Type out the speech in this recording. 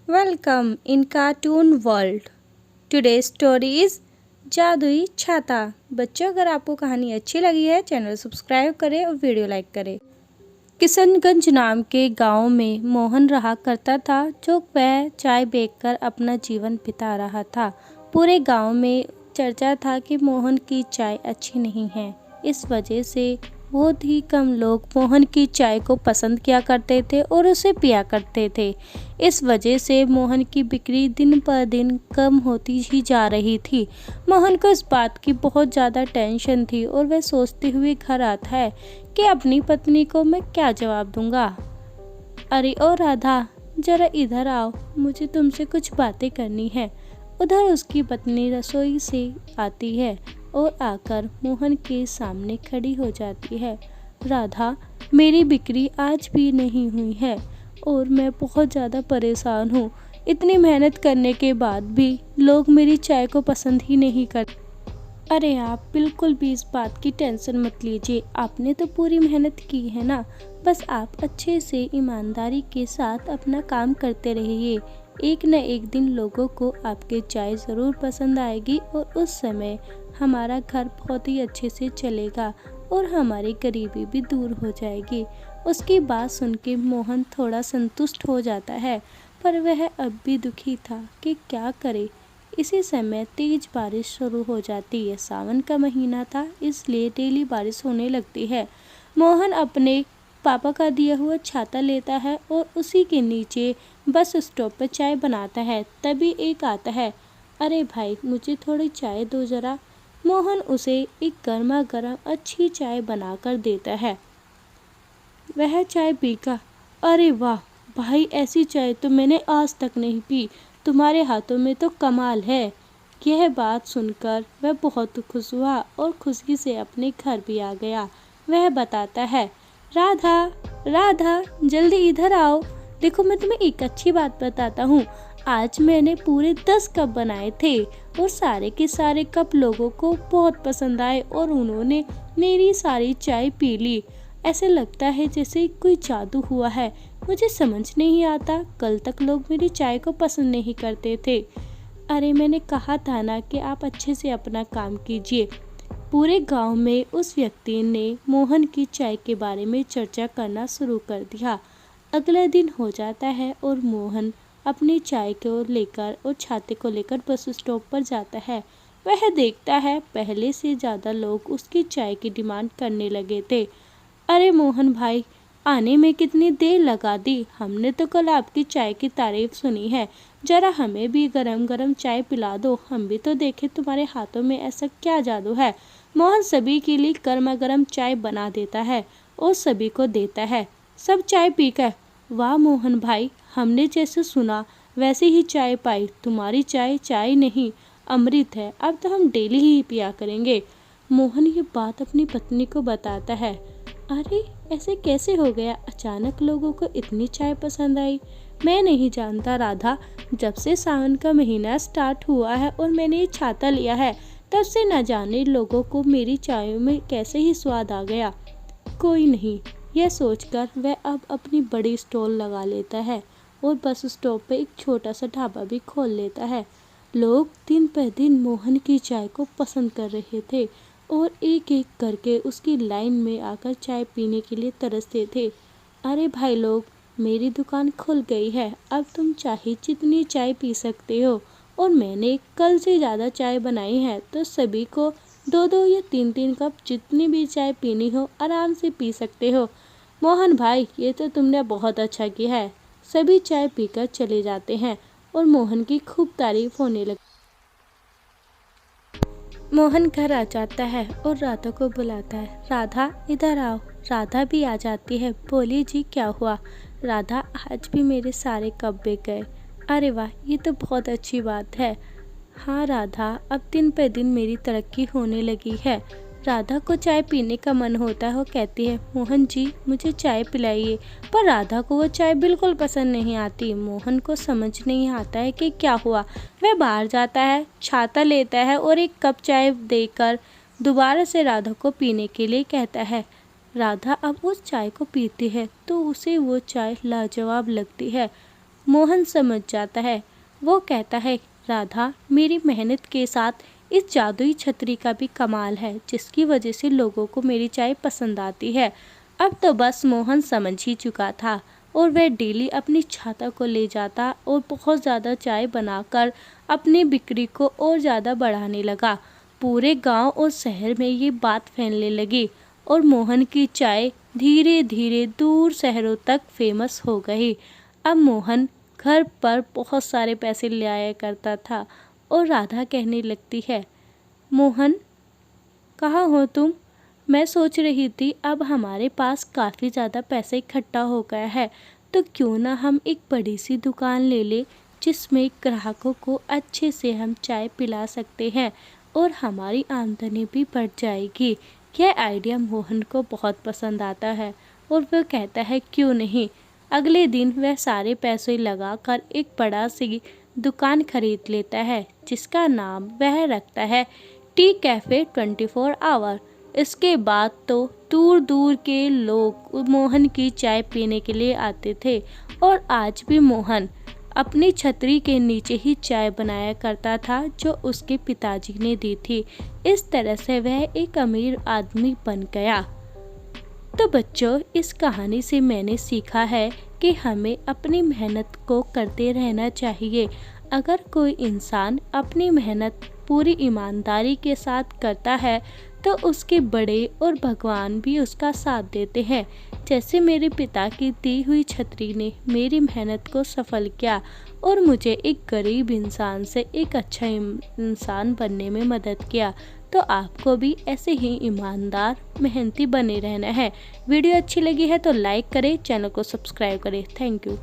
Welcome in Cartoon World. Today's story is जादुई छाता। बच्चों, अगर आपको कहानी अच्छी लगी है चैनल सब्सक्राइब करें और वीडियो लाइक करें। किशनगंज नाम के गांव में मोहन रहा करता था, जो वह चाय बेचकर अपना जीवन बिता रहा था। पूरे गांव में चर्चा था कि मोहन की चाय अच्छी नहीं है। इस वजह से बहुत ही कम लोग मोहन की चाय को पसंद किया करते थे और उसे पिया करते थे। इस वजह से मोहन की बिक्री दिन पर दिन कम होती ही जा रही थी। मोहन को इस बात की बहुत ज़्यादा टेंशन थी और वह सोचते हुए घर आता है कि अपनी पत्नी को मैं क्या जवाब दूंगा। अरे ओ राधा, जरा इधर आओ, मुझे तुमसे कुछ बातें करनी है। उधर उसकी पत्नी रसोई से आती है और आकर मोहन के सामने खड़ी हो जाती है। राधा, मेरी बिक्री आज भी नहीं हुई है और मैं बहुत ज़्यादा परेशान हूँ। इतनी मेहनत करने के बाद भी लोग मेरी चाय को पसंद ही नहीं करते। अरे आप बिल्कुल भी इस बात की टेंशन मत लीजिए, आपने तो पूरी मेहनत की है ना। बस आप अच्छे से ईमानदारी के साथ अपना काम करते रहिए। एक न एक दिन लोगों को आपके चाय ज़रूर पसंद आएगी और उस समय हमारा घर बहुत ही अच्छे से चलेगा और हमारी गरीबी भी दूर हो जाएगी। उसकी बात सुन के मोहन थोड़ा संतुष्ट हो जाता है, पर वह अब भी दुखी था कि क्या करे। इसी समय तेज बारिश शुरू हो जाती है। सावन का महीना था, इसलिए डेली बारिश होने लगती है। मोहन अपने पापा का दिया हुआ छाता लेता है और उसी के नीचे बस स्टॉप पर चाय बनाता है। तभी एक आता है, अरे भाई मुझे थोड़ी चाय दो ज़रा। मोहन उसे एक गर्मा गर्म अच्छी चाय बनाकर देता है। वह चाय पीकर, अरे वाह भाई, ऐसी चाय तो मैंने आज तक नहीं पी, तुम्हारे हाथों में तो कमाल है। यह बात सुनकर वह बहुत खुश हुआ और खुशी से अपने घर भी आ गया। वह बताता है, राधा राधा जल्दी इधर आओ, देखो मैं तुम्हें एक अच्छी बात बताता हूँ। आज मैंने पूरे 10 कप बनाए थे और सारे के सारे कप लोगों को बहुत पसंद आए और उन्होंने मेरी सारी चाय पी ली। ऐसे लगता है जैसे कोई जादू हुआ है। मुझे समझ नहीं आता, कल तक लोग मेरी चाय को पसंद नहीं करते थे। अरे मैंने कहा था ना कि आप अच्छे से अपना काम कीजिए। पूरे गांव में उस व्यक्ति ने मोहन की चाय के बारे में चर्चा करना शुरू कर दिया। अगला दिन हो जाता है और मोहन अपनी चाय को लेकर और छाते को लेकर बस स्टॉप पर जाता है। वह देखता है पहले से ज़्यादा लोग उसकी चाय की डिमांड करने लगे थे। अरे मोहन भाई, आने में कितनी देर लगा दी, हमने तो कल आपकी चाय की तारीफ सुनी है। जरा हमें भी गरम गरम चाय पिला दो, हम भी तो देखें तुम्हारे हाथों में ऐसा क्या जादू है। मोहन सभी के लिए गर्मा गर्म चाय बना देता है और सभी को देता है। सब चाय पीकर, वाह मोहन भाई, हमने जैसे सुना वैसे ही चाय पाई। तुम्हारी चाय चाय नहीं अमृत है, अब तो हम डेली ही पिया करेंगे। मोहन ये बात अपनी पत्नी को बताता है। अरे ऐसे कैसे हो गया, अचानक लोगों को इतनी चाय पसंद आई। मैं नहीं जानता राधा, जब से सावन का महीना स्टार्ट हुआ है और मैंने ये छाता लिया है, तब से न जाने लोगों को मेरी चाय में कैसे ही स्वाद आ गया। कोई नहीं, यह सोचकर वह अब अपनी बड़ी स्टॉल लगा लेता है और बस स्टॉप पे एक छोटा सा ढाबा भी खोल लेता है। लोग दिन पर दिन मोहन की चाय को पसंद कर रहे थे और एक एक करके उसकी लाइन में आकर चाय पीने के लिए तरसते थे। अरे भाई लोग, मेरी दुकान खुल गई है, अब तुम चाहे जितनी चाय पी सकते हो और मैंने कल से ज़्यादा चाय बनाई है, तो सभी को 2-2 या 3-3 कप जितनी भी चाय पीनी हो आराम से पी सकते हो। मोहन भाई, ये तो तुमने बहुत अच्छा किया है। सभी चाय पीकर चले जाते हैं और मोहन की खूब तारीफ होने लगती। मोहन घर आ जाता है और राधा को बुलाता है, राधा इधर आओ। राधा भी आ जाती है। बोलिए जी, क्या हुआ। राधा, आज भी मेरे सारे कप बिक गए। अरे वाह, ये तो बहुत अच्छी बात है। हाँ राधा, अब दिन पर दिन मेरी तरक्की होने लगी है। राधा को चाय पीने का मन होता है, वो कहती है, मोहन जी मुझे चाय पिलाइए। पर राधा को वो चाय बिल्कुल पसंद नहीं आती। मोहन को समझ नहीं आता है कि क्या हुआ। वह बाहर जाता है, छाता लेता है और एक कप चाय देकर दोबारा से राधा को पीने के लिए कहता है। राधा अब उस चाय को पीती है तो उसे वो चाय लाजवाब लगती है। मोहन समझ जाता है। वो कहता है, राधा, मेरी मेहनत के साथ इस जादुई छतरी का भी कमाल है, जिसकी वजह से लोगों को मेरी चाय पसंद आती है। अब तो बस मोहन समझ ही चुका था और वह डेली अपनी छाता को ले जाता और बहुत ज़्यादा चाय बनाकर अपनी बिक्री को और ज़्यादा बढ़ाने लगा। पूरे गांव और शहर में ये बात फैलने लगी और मोहन की चाय धीरे धीरे दूर शहरों तक फेमस हो गई। अब मोहन घर पर बहुत सारे पैसे ले आया करता था और राधा कहने लगती है, मोहन, कहाँ हो तुम? मैं सोच रही थी अब हमारे पास काफ़ी ज़्यादा पैसे इकट्ठा हो गया है, तो क्यों ना हम एक बड़ी सी दुकान ले लें जिसमें ग्राहकों को अच्छे से हम चाय पिला सकते हैं और हमारी आमदनी भी बढ़ जाएगी। यह आइडिया मोहन को बहुत पसंद आता है और वह कहता है, क्यों नहीं। अगले दिन वह सारे पैसे लगाकर एक बड़ा सी दुकान खरीद लेता है जिसका नाम वह रखता है टी कैफ़े 24 आवर। इसके बाद तो दूर दूर के लोग मोहन की चाय पीने के लिए आते थे और आज भी मोहन अपनी छतरी के नीचे ही चाय बनाया करता था जो उसके पिताजी ने दी थी। इस तरह से वह एक अमीर आदमी बन गया। तो बच्चों, इस कहानी से मैंने सीखा है कि हमें अपनी मेहनत को करते रहना चाहिए। अगर कोई इंसान अपनी मेहनत पूरी ईमानदारी के साथ करता है तो उसके बड़े और भगवान भी उसका साथ देते हैं। जैसे मेरे पिता की दी हुई छतरी ने मेरी मेहनत को सफल किया और मुझे एक गरीब इंसान से एक अच्छा इंसान बनने में मदद किया, तो आपको भी ऐसे ही ईमानदार मेहनती बने रहना है। वीडियो अच्छी लगी है तो लाइक करें, चैनल को सब्सक्राइब करें। Thank you.